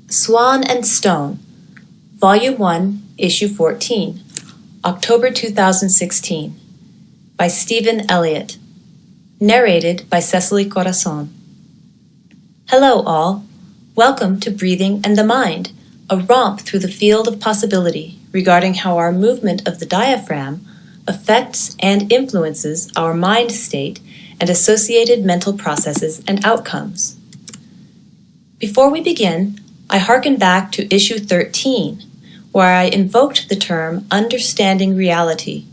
Swan and Stone, Volume 1, Issue 14, October 2016, by Stephen Elliott, narrated by Cecily Corazon. Hello all, welcome to Breathing and the Mind, a romp through the field of possibility regarding how our movement of the diaphragm affects and influences our mind state and associated mental processes and outcomes. Before we begin, I hearken back to Issue 13, where I invoked the term understanding reality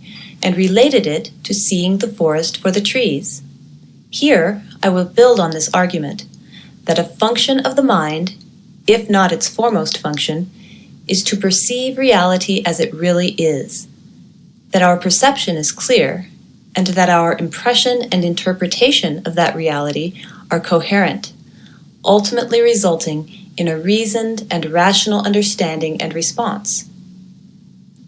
and related it to seeing the forest for the trees. Here, I will build on this argument that a function of the mind, if not its foremost function, is to perceive reality as it really is, that our perception is clear, and that our impression and interpretation of that reality are coherent, ultimately resulting in a reasoned and rational understanding and response.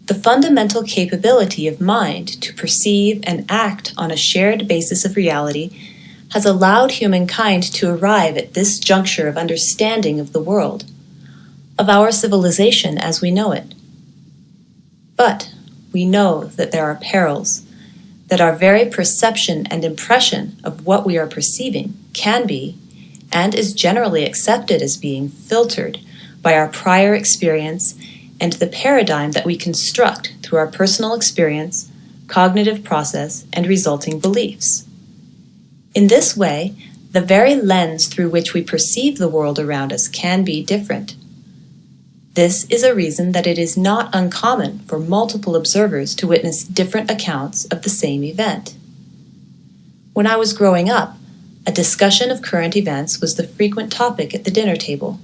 The fundamental capability of mind to perceive and act on a shared basis of reality has allowed humankind to arrive at this juncture of understanding of the world, of our civilization as we know it. But we know that there are perils, that our very perception and impression of what we are perceiving can be, and is generally accepted as being, filtered by our prior experience and the paradigm that we construct through our personal experience, cognitive process, and resulting beliefs. In this way, the very lens through which we perceive the world around us can be different. This is a reason that it is not uncommon for multiple observers to witness different accounts of the same event. When I was growing up, a discussion of current events was the frequent topic at the dinner table,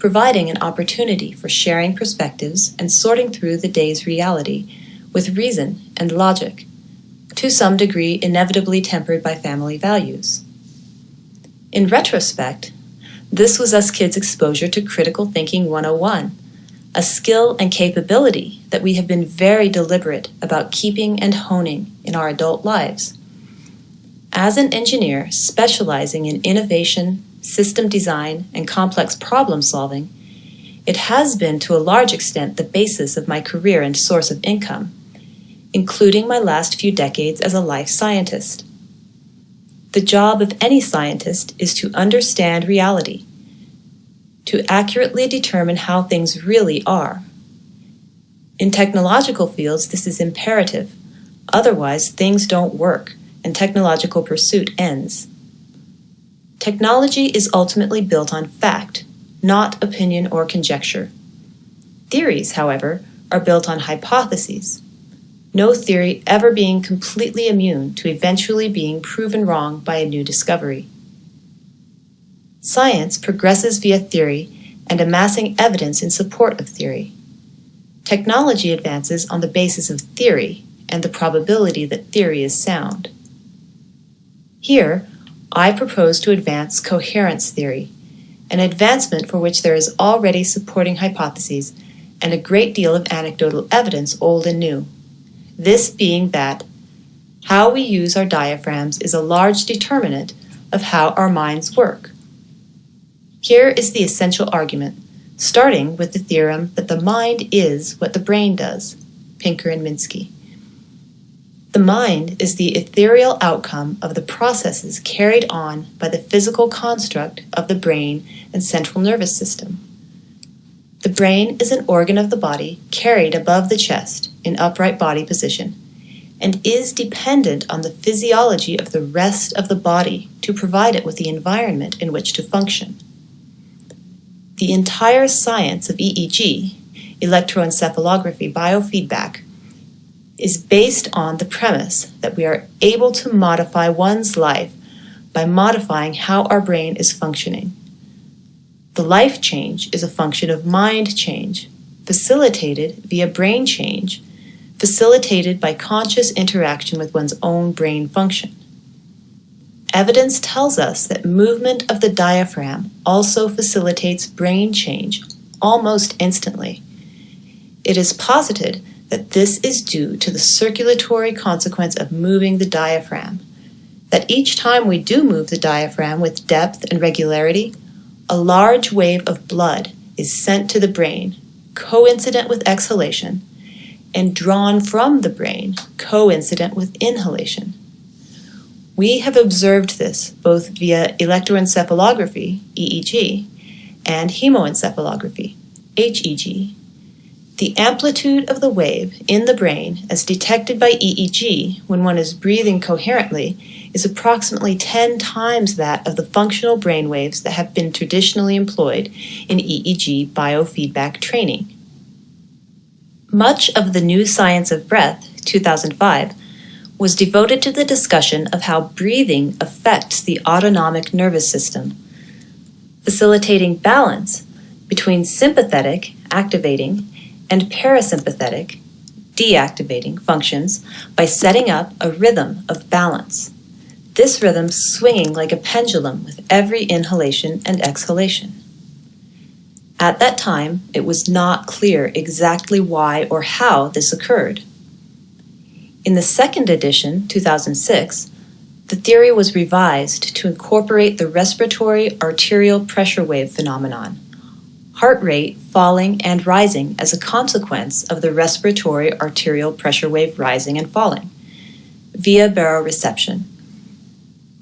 providing an opportunity for sharing perspectives and sorting through the day's reality with reason and logic, to some degree inevitably tempered by family values. In retrospect, this was us kids' exposure to Critical Thinking 101, a skill and capability that we have been very deliberate about keeping and honing in our adult lives. As an engineer specializing in innovation, system design, and complex problem solving, it has been to a large extent the basis of my career and source of income, including my last few decades as a life scientist. The job of any scientist is to understand reality, to accurately determine how things really are. In technological fields, this is imperative. Otherwise, things don't work, and technological pursuit ends. Technology is ultimately built on fact, not opinion or conjecture. Theories, however, are built on hypotheses, no theory ever being completely immune to eventually being proven wrong by a new discovery. Science progresses via theory and amassing evidence in support of theory. Technology advances on the basis of theory and the probability that theory is sound. Here, I propose to advance coherence theory, an advancement for which there is already supporting hypotheses and a great deal of anecdotal evidence, old and new. This being that how we use our diaphragms is a large determinant of how our minds work. Here is the essential argument, starting with the theorem that the mind is what the brain does, Pinker and Minsky. The mind is the ethereal outcome of the processes carried on by the physical construct of the brain and central nervous system. The brain is an organ of the body carried above the chest in upright body position and is dependent on the physiology of the rest of the body to provide it with the environment in which to function. The entire science of EEG, electroencephalography biofeedback, is based on the premise that we are able to modify one's life by modifying how our brain is functioning. The life change is a function of mind change, facilitated via brain change, facilitated by conscious interaction with one's own brain function. Evidence tells us that movement of the diaphragm also facilitates brain change almost instantly. It is posited that this is due to the circulatory consequence of moving the diaphragm, that each time we do move the diaphragm with depth and regularity, a large wave of blood is sent to the brain, coincident with exhalation, and drawn from the brain, coincident with inhalation. We have observed this both via electroencephalography, EEG, and hemoencephalography, HEG. The amplitude of the wave in the brain as detected by EEG when one is breathing coherently is approximately 10 times that of the functional brain waves that have been traditionally employed in EEG biofeedback training. Much of the New Science of Breath, 2005, was devoted to the discussion of how breathing affects the autonomic nervous system, facilitating balance between sympathetic, activating, and parasympathetic, deactivating functions by setting up a rhythm of balance. This rhythm swinging like a pendulum with every inhalation and exhalation. At that time, it was not clear exactly why or how this occurred. In the second edition, 2006, the theory was revised to incorporate the respiratory arterial pressure wave phenomenon, heart rate falling and rising as a consequence of the respiratory arterial pressure wave rising and falling, via baroreception.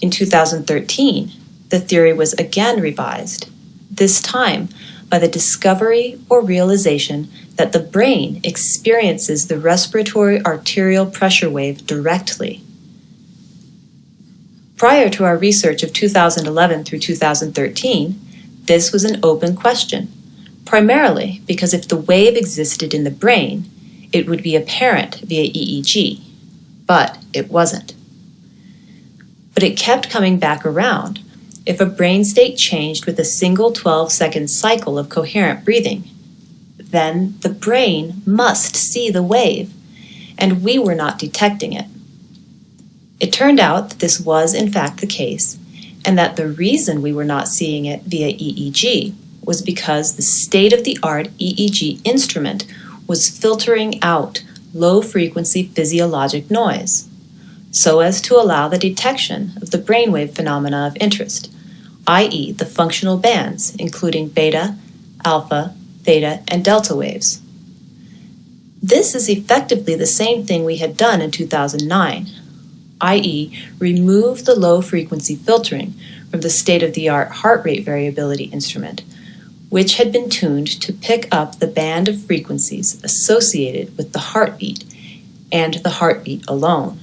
In 2013, the theory was again revised, this time by the discovery or realization that the brain experiences the respiratory arterial pressure wave directly. Prior to our research of 2011 through 2013, this was an open question, primarily because if the wave existed in the brain, it would be apparent via EEG, but it wasn't. But it kept coming back around. If a brain state changed with a single 12-second cycle of coherent breathing, then the brain must see the wave, and we were not detecting it. It turned out that this was in fact the case, and that the reason we were not seeing it via EEG was because the state-of-the-art EEG instrument was filtering out low-frequency physiologic noise, so as to allow the detection of the brainwave phenomena of interest, i.e. the functional bands, including beta, alpha, theta, and delta waves. This is effectively the same thing we had done in 2009, i.e. remove the low-frequency filtering from the state-of-the-art heart rate variability instrument, which had been tuned to pick up the band of frequencies associated with the heartbeat and the heartbeat alone.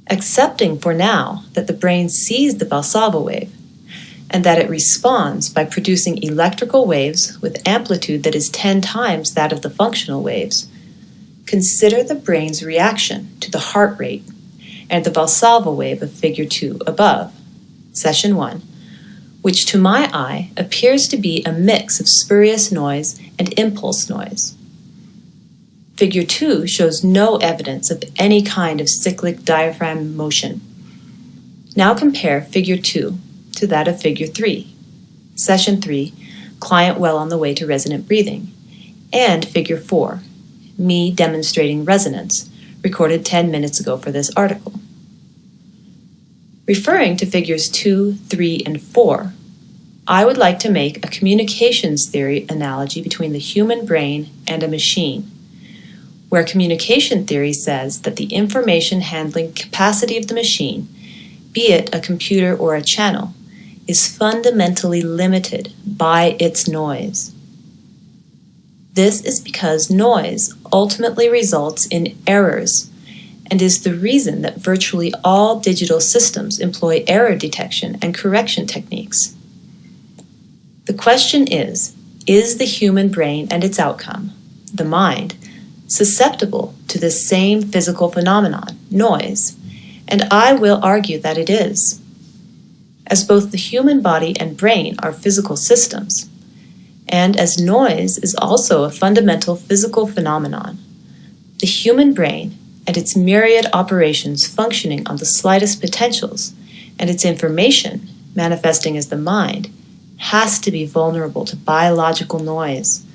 Accepting for now that the brain sees the Valsalva wave and that it responds by producing electrical waves with amplitude that is 10 times that of the functional waves, consider the brain's reaction to the heart rate and the Valsalva wave of Figure 2 above, Session 1, which to my eye appears to be a mix of spurious noise and impulse noise. Figure 2 shows no evidence of any kind of cyclic diaphragm motion. Now compare Figure 2 to that of Figure 3, Session 3, client well on the way to resonant breathing, and Figure 4, me demonstrating resonance, recorded 10 minutes ago for this article. Referring to Figures 2, 3, and 4, I would like to make a communications theory analogy between the human brain and a machine, where communication theory says that the information handling capacity of the machine, be it a computer or a channel, is fundamentally limited by its noise. This is because noise ultimately results in errors and is the reason that virtually all digital systems employ error detection and correction techniques. The question is the human brain and its outcome, the mind, susceptible to this same physical phenomenon, noise? And I will argue that it is. As both the human body and brain are physical systems, and as noise is also a fundamental physical phenomenon, the human brain and its myriad operations functioning on the slightest potentials, and its information manifesting as the mind, has to be vulnerable to biological noise,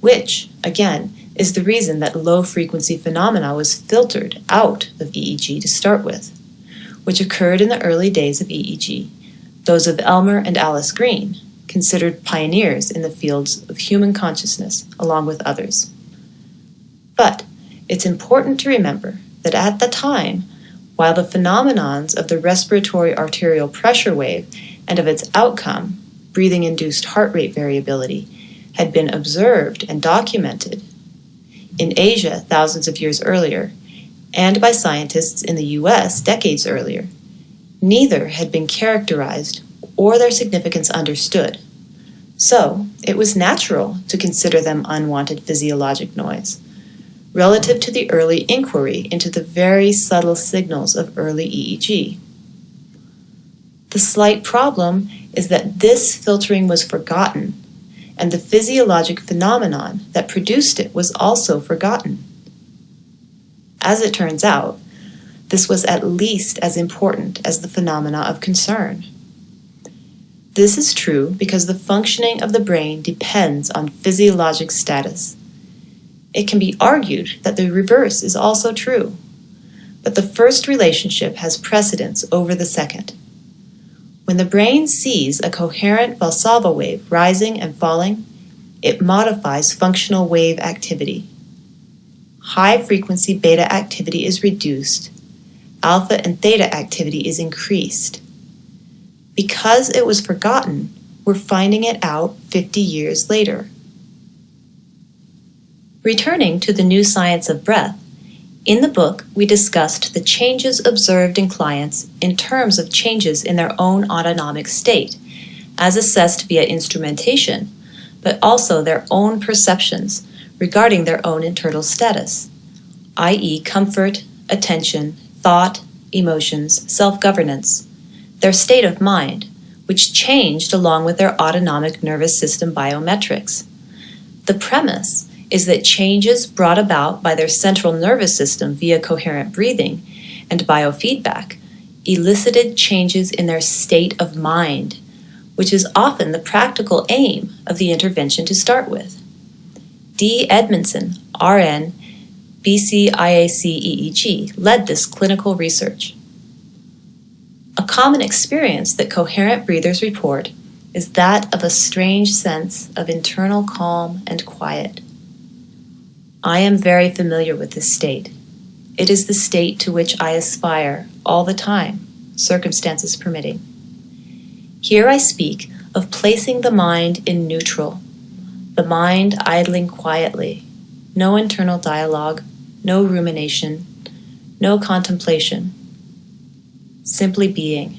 which, again, is the reason that low-frequency phenomena was filtered out of EEG to start with, which occurred in the early days of EEG, those of Elmer and Alice Green, considered pioneers in the fields of human consciousness, along with others. But it's important to remember that at the time, while the phenomenons of the respiratory arterial pressure wave and of its outcome, breathing-induced heart rate variability, had been observed and documented in Asia thousands of years earlier, and by scientists in the US decades earlier, neither had been characterized or their significance understood. So it was natural to consider them unwanted physiologic noise, relative to the early inquiry into the very subtle signals of early EEG. The slight problem is that this filtering was forgotten, and the physiologic phenomenon that produced it was also forgotten. As it turns out, this was at least as important as the phenomena of concern. This is true because the functioning of the brain depends on physiologic status. It can be argued that the reverse is also true, but the first relationship has precedence over the second. When the brain sees a coherent Valsalva wave rising and falling, it modifies functional wave activity. High-frequency beta activity is reduced, alpha and theta activity is increased. Because it was forgotten, we're finding it out 50 years later. Returning to the new science of breath, in the book we discussed the changes observed in clients in terms of changes in their own autonomic state, as assessed via instrumentation, but also their own perceptions regarding their own internal status, i.e. comfort, attention, thought, emotions, self-governance, their state of mind, which changed along with their autonomic nervous system biometrics. The premise is that changes brought about by their central nervous system via coherent breathing and biofeedback elicited changes in their state of mind, which is often the practical aim of the intervention to start with. D. Edmondson, RN, BCIAC-EEG, led this clinical research. A common experience that coherent breathers report is that of a strange sense of internal calm and quiet. I am very familiar with this state. It is the state to which I aspire all the time, circumstances permitting. Here I speak of placing the mind in neutral, the mind idling quietly, no internal dialogue, no rumination, no contemplation, simply being.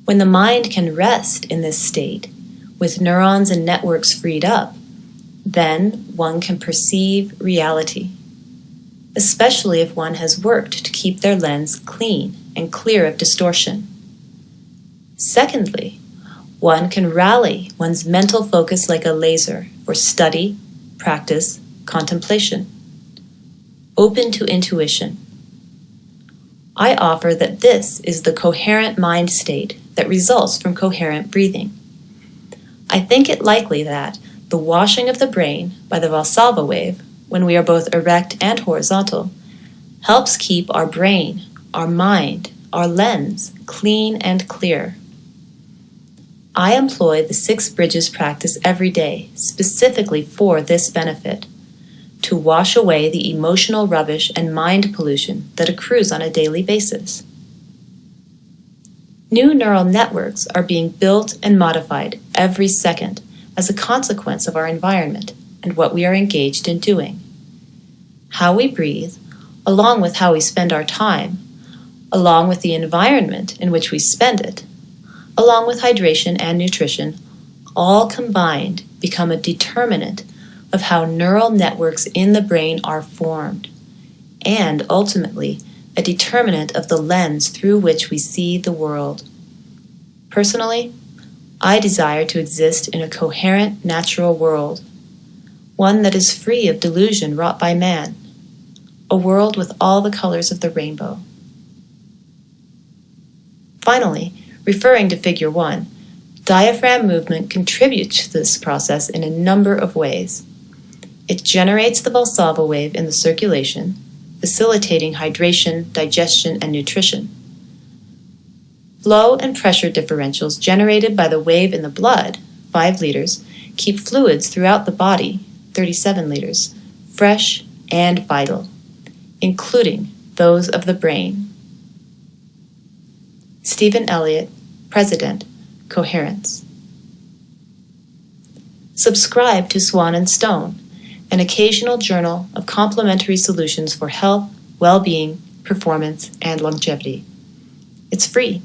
When the mind can rest in this state, with neurons and networks freed up, then one can perceive reality, especially if one has worked to keep their lens clean and clear of distortion. Secondly, one can rally one's mental focus like a laser for study, practice, contemplation, open to intuition. I offer that this is the coherent mind state that results from coherent breathing. I think it likely that the washing of the brain by the Valsalva wave, when we are both erect and horizontal, helps keep our brain, our mind, our lens clean and clear. I employ the 6 bridges practice every day, specifically for this benefit, to wash away the emotional rubbish and mind pollution that accrues on a daily basis. New neural networks are being built and modified every second as a consequence of our environment and what we are engaged in doing. How we breathe, along with how we spend our time, along with the environment in which we spend it, along with hydration and nutrition, all combined become a determinant of how neural networks in the brain are formed, and ultimately a determinant of the lens through which we see the world. Personally, I desire to exist in a coherent natural world, one that is free of delusion wrought by man, a world with all the colors of the rainbow. Finally, referring to Figure 1, diaphragm movement contributes to this process in a number of ways. It generates the Valsalva wave in the circulation, facilitating hydration, digestion, and nutrition. Flow and pressure differentials generated by the wave in the blood, 5 liters, keep fluids throughout the body, 37 liters, fresh and vital, including those of the brain. Stephen Elliott, President, Coherence. Subscribe to Swan and Stone, an occasional journal of complementary solutions for health, well-being, performance, and longevity. It's free.